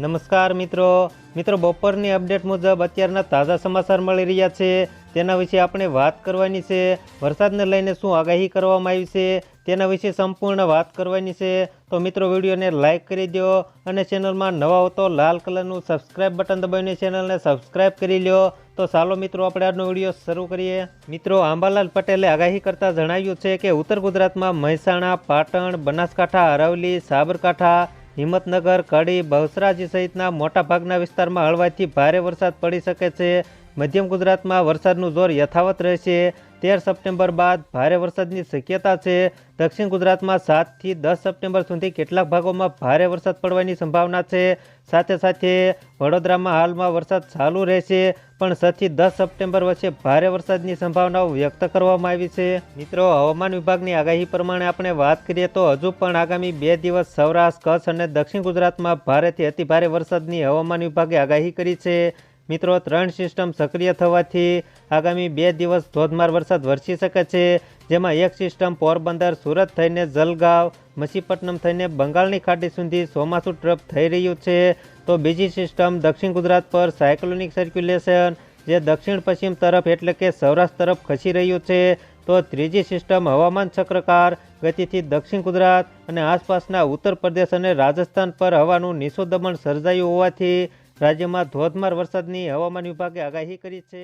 નમસ્કાર મિત્રો બપોરની અપડેટ મુજબ અત્યારના તાજા સમાચાર મળી રહ્યા છે તેના વિશે આપણે વાત કરવાની છે। વરસાદને લઈને શું આગાહી કરવામાં આવી છે તેના વિશે સંપૂર્ણ વાત કરવાની છે। તો મિત્રો વિડીયોને લાઇક કરી દો અને ચેનલમાં નવા હો તો લાલ કલરનું સબસ્ક્રાઇબ બટન દબાવીને ચેનલને સબસ્ક્રાઇબ કરી લો। તો ચાલો મિત્રો આપણે આજનો વિડીયો શરૂ કરીએ। મિત્રો આંબાલાલ પટેલે આગાહી કરતા જણાવ્યું છે કે ઉત્તર ગુજરાતમાં મહેસાણા, પાટણ, બનાસકાંઠા, અરવલ્લી, સાબરકાંઠા, હિંમતનગર, કડી, બહુચરાજી સહિતના મોટાભાગના વિસ્તારમાં હળવાથી ભારે વરસાદ પડી શકે છે। મધ્યમ ગુજરાતમાં વરસાદનું જોર યથાવત રહેશે। 13 સપ્ટેમ્બર બાદ ભારે વરસાદની શક્યતા છે। દક્ષિણ ગુજરાતમાં 7 થી 10 સપ્ટેમ્બર સુધી કેટલાક ભાગોમાં ભારે વરસાદ પડવાની સંભાવના છે। સાથે સાથે વડોદરામાં હાલમાં વરસાદ ચાલુ રહેશે, પણ 6 થી 10 સપ્ટેમ્બર વચ્ચે ભારે વરસાદની સંભાવનાઓ વ્યક્ત કરવામાં આવી છે। મિત્રો, હવામાન વિભાગની આગાહી પ્રમાણે આપણે વાત કરીએ તો હજુ પણ આગામી 2 દિવસ સૌરાષ્ટ્ર, કચ્છ અને દક્ષિણ ગુજરાતમાં ભારેથી અતિભારે વરસાદની હવામાન વિભાગે આગાહી કરી છે। મિત્રો, 3 સિસ્ટમ સક્રિય થવાથી આગામી 2 દિવસ ધોધમાર વરસાદ વરસી શકે છે, જેમાં એક સિસ્ટમ પોરબંદર, સુરત થઈને જલગાંવ, મછીપટ્ટનમ થઈને બંગાળની ખાડી સુધી ચોમાસુ ટ્રફ થઈ રહ્યું છે, તો બીજી સિસ્ટમ દક્ષિણ ગુજરાત પર સાયક્લોનિક સર્ક્યુલેશન જે દક્ષિણ પશ્ચિમ તરફ એટલે કે સૌરાષ્ટ્ર તરફ ખસી રહ્યું છે, તો ત્રીજી સિસ્ટમ હવામાન ચક્રકાર ગતિથી દક્ષિણ ગુજરાત અને આસપાસના ઉત્તર પ્રદેશ અને રાજસ્થાન પર હવાનું નીચું દબાણ સર્જાયું હોવાથી રાજ્યમાં ધોધમાર વરસાદની હવામાન વિભાગે આગાહી કરી છે।